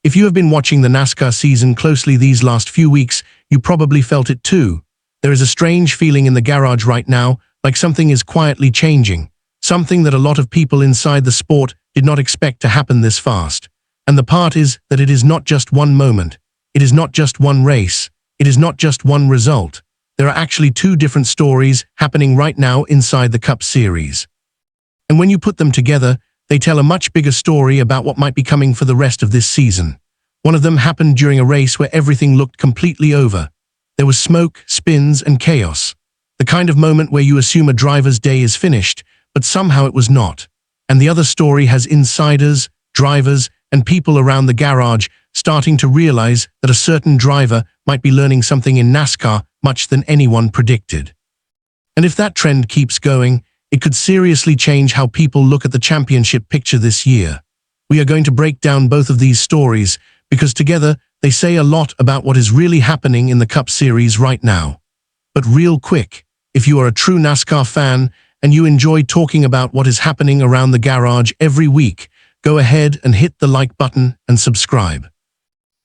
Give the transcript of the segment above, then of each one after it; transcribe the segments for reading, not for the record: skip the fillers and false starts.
If you have been watching the NASCAR season closely these last few weeks, you probably felt it too. There is a strange feeling in the garage right now, like something is quietly changing, something that a lot of people inside the sport did not expect to happen this fast. And the part is that it is not just one moment, it is not just one race, it is not just one result. There are actually two different stories happening right now inside the Cup Series. And when you put them together, they tell a much bigger story about what might be coming for the rest of this season. One of them happened during a race where everything looked completely over. There was smoke, spins, and chaos. The kind of moment where you assume a driver's day is finished, but somehow it was not. And the other story has insiders, drivers, and people around the garage starting to realize that a certain driver might be learning something in NASCAR much than anyone predicted. And if that trend keeps going, it could seriously change how people look at the championship picture this year. We are going to break down both of these stories because together they say a lot about what is really happening in the Cup Series right now. But real quick, if you are a true NASCAR fan and you enjoy talking about what is happening around the garage every week, go ahead and hit the like button and subscribe.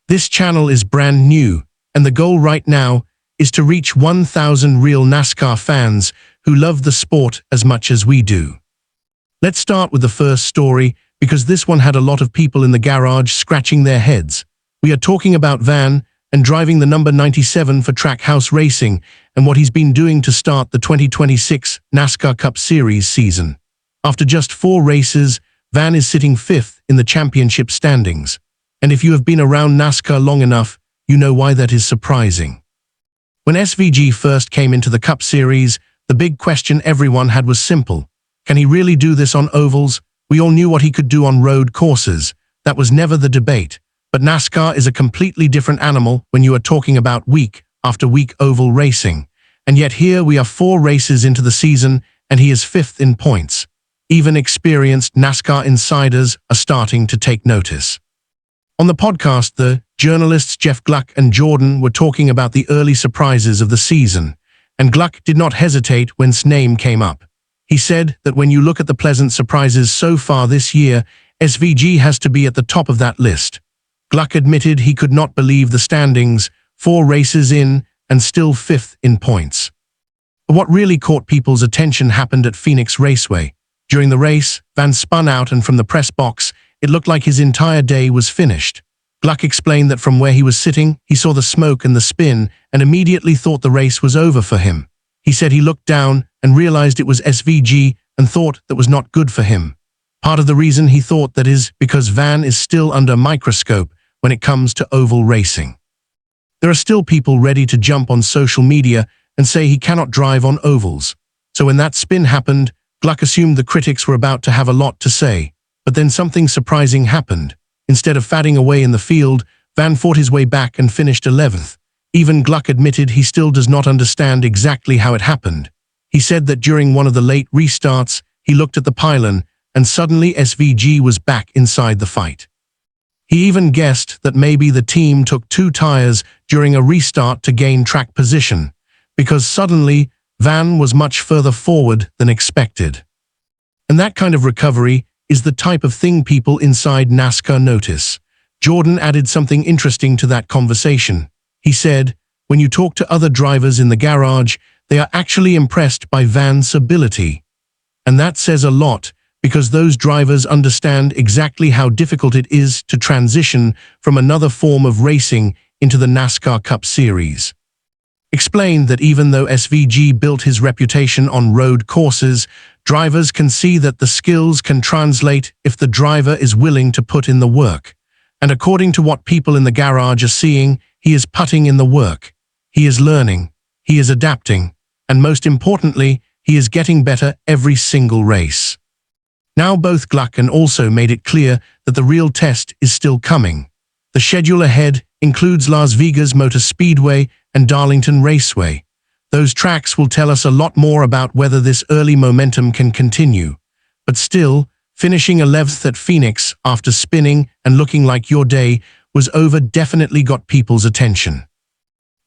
This channel is brand new, and the goal right now is to reach 1,000 real NASCAR fans who love the sport as much as we do. Let's start with the first story, because this one had a lot of people in the garage scratching their heads. We are talking about Van and driving the number 97 for Trackhouse Racing and what he's been doing to start the 2026 NASCAR Cup Series season. After just 4 races, Van is sitting 5th in the championship standings. And if you have been around NASCAR long enough, you know why that is surprising. When SVG first came into the Cup Series, the big question everyone had was simple. Can he really do this on ovals? We all knew what he could do on road courses. That was never the debate. But NASCAR is a completely different animal when you are talking about week after week oval racing. And yet here we are 4 races into the season and he is 5th in points. Even experienced NASCAR insiders are starting to take notice. On the podcast, the journalists Jeff Gluck and Jordan were talking about the early surprises of the season, and Gluck did not hesitate when his name came up. He said that when you look at the pleasant surprises so far this year, SVG has to be at the top of that list. Gluck admitted he could not believe the standings, 4 races in and still 5th in points. But what really caught people's attention happened at Phoenix Raceway. During the race, Van spun out and from the press box, it looked like his entire day was finished. Gluck explained that from where he was sitting, he saw the smoke and the spin and immediately thought the race was over for him. He said he looked down and realized it was SVG and thought that was not good for him. Part of the reason he thought that is because Van is still under a microscope when it comes to oval racing. There are still people ready to jump on social media and say he cannot drive on ovals. So when that spin happened, Gluck assumed the critics were about to have a lot to say. But then something surprising happened. Instead of fatting away in the field, Van fought his way back and finished 11th. Even Gluck admitted he still does not understand exactly how it happened. He said that during one of the late restarts, he looked at the pylon and suddenly SVG was back inside the fight. He even guessed that maybe the team took 2 tires during a restart to gain track position, because suddenly Van was much further forward than expected. And that kind of recovery is the type of thing people inside NASCAR notice. Jordan added something interesting to that conversation. He said, when you talk to other drivers in the garage, they are actually impressed by Van's ability. And that says a lot, because those drivers understand exactly how difficult it is to transition from another form of racing into the NASCAR Cup Series. Explained that even though SVG built his reputation on road courses, drivers can see that the skills can translate if the driver is willing to put in the work. And according to what people in the garage are seeing, he is putting in the work. He is learning, he is adapting, and most importantly, he is getting better every single race. Now both Gluck and also made it clear that the real test is still coming. The schedule ahead includes Las Vegas Motor Speedway and Darlington Raceway. Those tracks will tell us a lot more about whether this early momentum can continue. But still, finishing 11th at Phoenix after spinning and looking like your day was over definitely got people's attention.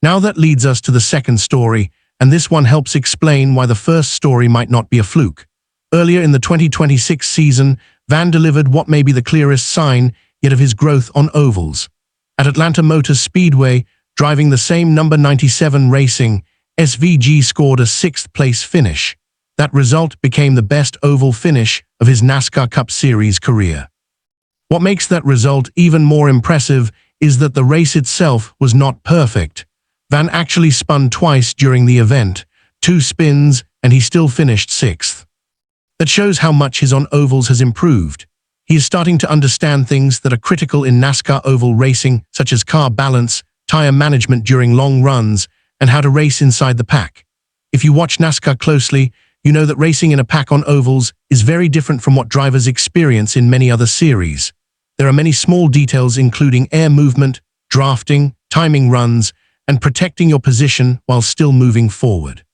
Now that leads us to the second story, and this one helps explain why the first story might not be a fluke. Earlier in the 2026 season, Van delivered what may be the clearest sign yet of his growth on ovals. At Atlanta Motor Speedway, driving the same number 97 Racing, SVG scored a 6th-place finish. That result became the best oval finish of his NASCAR Cup Series career. What makes that result even more impressive is that the race itself was not perfect. Van actually spun twice during the event, 2 spins, and he still finished 6th. That shows how much his on ovals has improved. He is starting to understand things that are critical in NASCAR oval racing, such as car balance, tire management during long runs, and how to race inside the pack. If you watch NASCAR closely, you know that racing in a pack on ovals is very different from what drivers experience in many other series. There are many small details including air movement, drafting, timing runs, and protecting your position while still moving forward.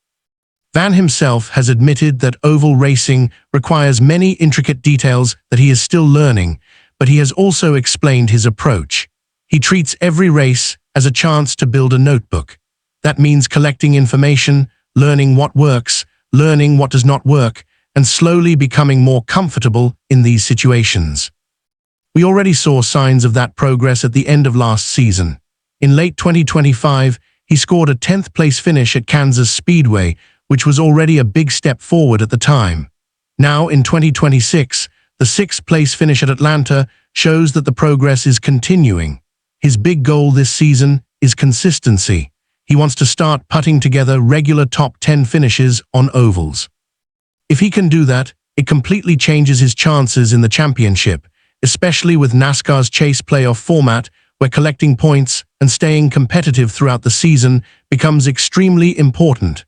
Van himself has admitted that oval racing requires many intricate details that he is still learning, but he has also explained his approach. He treats every race as a chance to build a notebook. That means collecting information, learning what works, learning what does not work, and slowly becoming more comfortable in these situations. We already saw signs of that progress at the end of last season. In late 2025, he scored a 10th-place finish at Kansas Speedway, which was already a big step forward at the time. Now, in 2026, the 6th-place finish at Atlanta shows that the progress is continuing. His big goal this season is consistency. He wants to start putting together regular top 10 finishes on ovals. If he can do that, it completely changes his chances in the championship, especially with NASCAR's chase playoff format, where collecting points and staying competitive throughout the season becomes extremely important.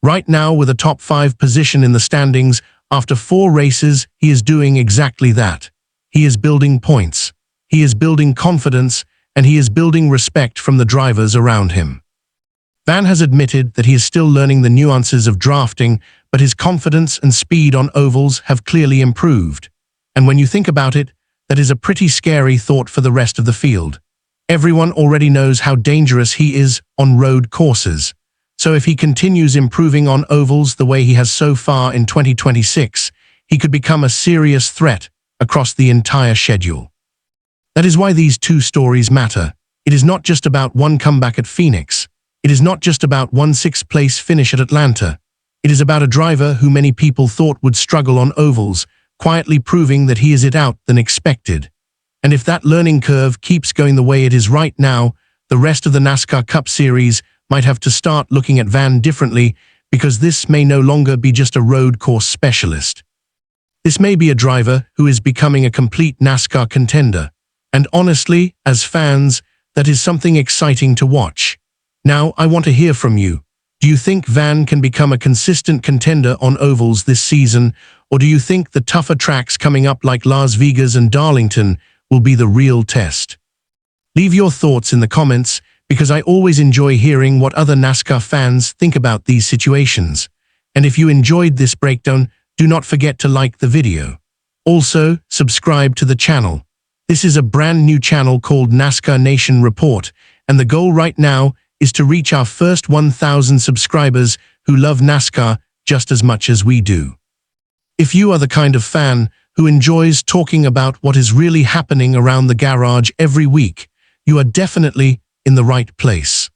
Right now, with a top 5 position in the standings, after 4 races, he is doing exactly that. He is building points, he is building confidence, and he is building respect from the drivers around him. Van has admitted that he is still learning the nuances of drafting, but his confidence and speed on ovals have clearly improved. And when you think about it, that is a pretty scary thought for the rest of the field. Everyone already knows how dangerous he is on road courses. So if he continues improving on ovals the way he has so far in 2026, he could become a serious threat across the entire schedule. That is why these 2 stories matter. It is not just about one comeback at Phoenix. It is not just about one 6th-place finish at Atlanta. It is about a driver who many people thought would struggle on ovals, quietly proving that he is it out than expected. And if that learning curve keeps going the way it is right now, the rest of the NASCAR Cup Series might have to start looking at Van differently, because this may no longer be just a road course specialist. This may be a driver who is becoming a complete NASCAR contender. And honestly, as fans, that is something exciting to watch. Now, I want to hear from you. Do you think Van can become a consistent contender on ovals this season, or do you think the tougher tracks coming up like Las Vegas and Darlington will be the real test? Leave your thoughts in the comments, because I always enjoy hearing what other NASCAR fans think about these situations. And if you enjoyed this breakdown, do not forget to like the video. Also, subscribe to the channel. This is a brand new channel called NASCAR Nation Report, and the goal right now is to reach our first 1,000 subscribers who love NASCAR just as much as we do. If you are the kind of fan who enjoys talking about what is really happening around the garage every week, you are definitely in the right place.